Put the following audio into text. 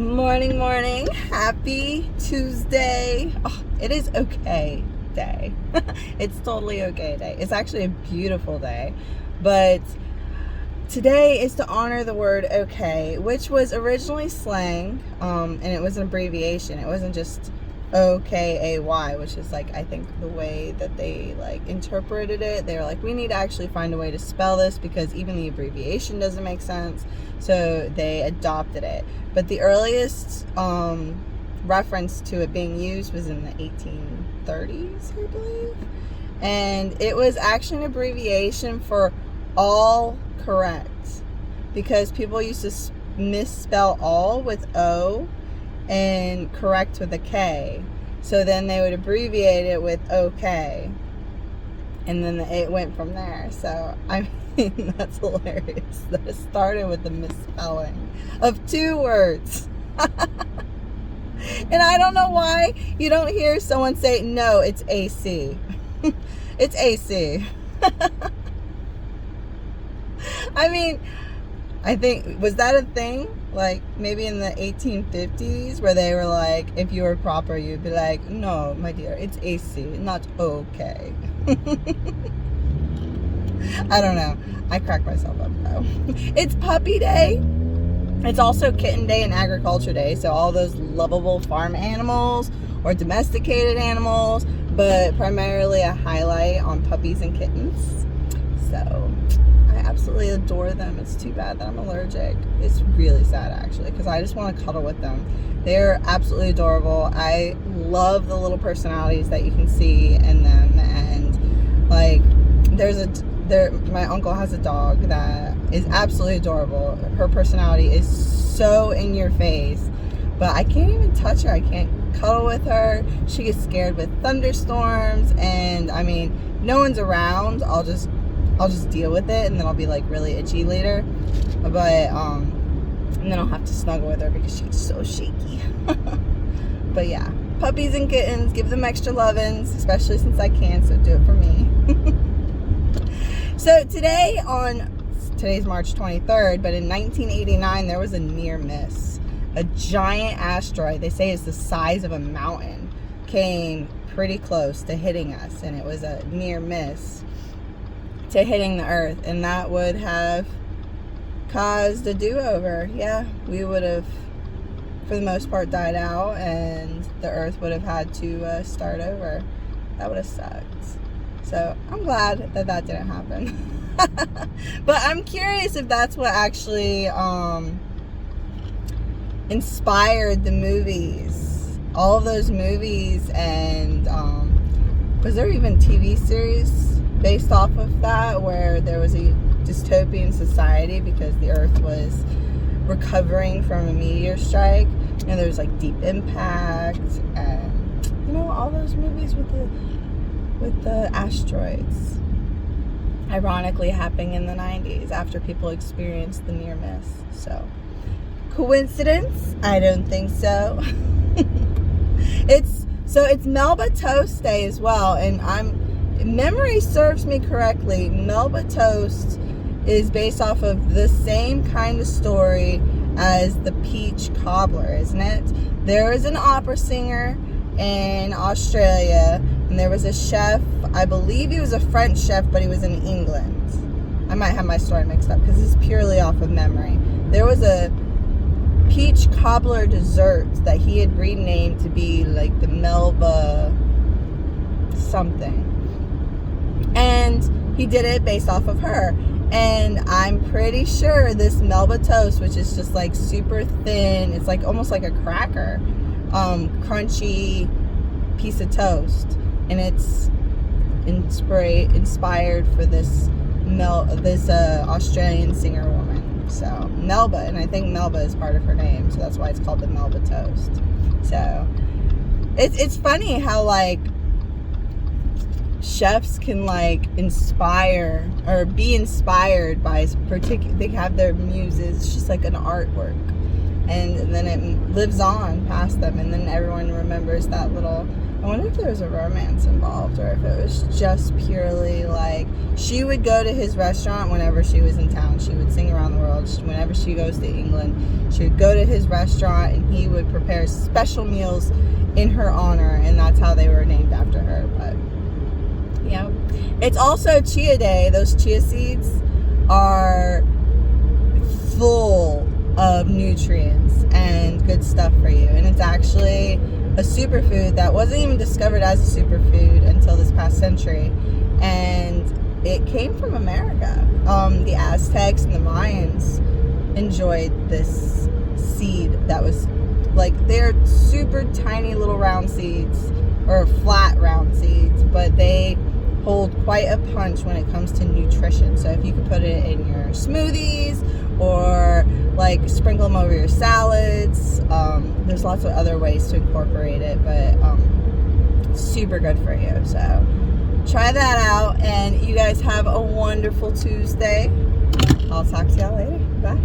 Morning, morning. Happy Tuesday. Oh, it is okay day. It's totally okay day. It's actually a beautiful day. But today is to honor the word okay, which was originally slang, and it was an abbreviation. It wasn't just OKAY, which is like, I think the way that they like interpreted it. They were like, we need to actually find a way to spell this because even the abbreviation doesn't make sense. So they adopted it. But the earliest reference to it being used was in the 1830s, I believe. And it was actually an abbreviation for all correct, because people used to misspell all with O and correct with a K. So then they would abbreviate it with OK. And then it went from there. So, I mean, that's hilarious that it started with the misspelling of two words. And I don't know why you don't hear someone say, no, it's AC. It's AC. I mean, I think, was that a thing? Like, maybe in the 1850s, where they were like, if you were proper, you'd be like, no, my dear, it's AC, not okay. I don't know. I crack myself up, though. It's puppy day. It's also kitten day and agriculture day. So all those lovable farm animals or domesticated animals, but primarily a highlight on puppies and kittens. So I absolutely adore them. It's too bad that I'm allergic. It's really sad, actually, because I just want to cuddle with them. They're absolutely adorable. I love the little personalities that you can see in them. And like, my uncle has a dog that is absolutely adorable. Her personality is so in your face, but I can't even touch her. I can't cuddle with her. She gets scared with thunderstorms, and I mean, no one's around. I'll just deal with it, and then I'll be like really itchy later. But and then I'll have to snuggle with her because she's so shaky. But yeah, puppies and kittens, give them extra lovin's, especially since I can, so do it for me. So today's March 23rd, but in 1989 there was a near miss. A giant asteroid, they say it's the size of a mountain, came pretty close to hitting us, and it was a near miss to hitting the earth, and that would have caused a do-over. Yeah, we would have, for the most part, died out, and the earth would have had to start over. That would have sucked. So I'm glad that didn't happen. But I'm curious if that's what actually inspired the movies, all of those movies, and was there even TV series based off of that, where there was a dystopian society because the earth was recovering from a meteor strike, and there was like Deep Impact, and all those movies with the asteroids ironically happening in the 90s after people experienced the near miss. So, coincidence? I don't think so. It's Melba Toast Day as well, and memory serves me correctly, Melba Toast is based off of the same kind of story as the Peach Cobbler, isn't it? There is an opera singer in Australia, and there was a chef, I believe he was a French chef, but he was in England. I might have my story mixed up because it's purely off of memory. There was a peach cobbler dessert that he had renamed to be like the Melba something. And he did it based off of her. And I'm pretty sure this Melba Toast, which is just like super thin, it's like almost like a cracker, crunchy piece of toast, and it's inspired for this Australian singer woman. So Melba, and I think Melba is part of her name, so that's why it's called the Melba Toast. So it's funny how like chefs can like inspire or be inspired by they have their muses. It's just like an artwork, and then it lives on past them, and then everyone remembers that little I wonder if there was a romance involved, or if it was just purely like she would go to his restaurant whenever she was in town. She would sing around the world. Whenever she goes to England, she would go to his restaurant and he would prepare special meals in her honor, and that's how they were named after her. But yeah, it's also Chia Day. Those chia seeds are full of nutrients and good stuff for you, and it's actually a superfood that wasn't even discovered as a superfood until this past century, and it came from America. The Aztecs and the Mayans enjoyed this seed that was like, they're super tiny little round seeds, or flat round seeds, but they hold quite a punch when it comes to nutrition. So if you could put it in your smoothies, or like sprinkle them over your salads, there's lots of other ways to incorporate it, but super good for you. So try that out, and you guys have a wonderful Tuesday. I'll talk to y'all later. Bye.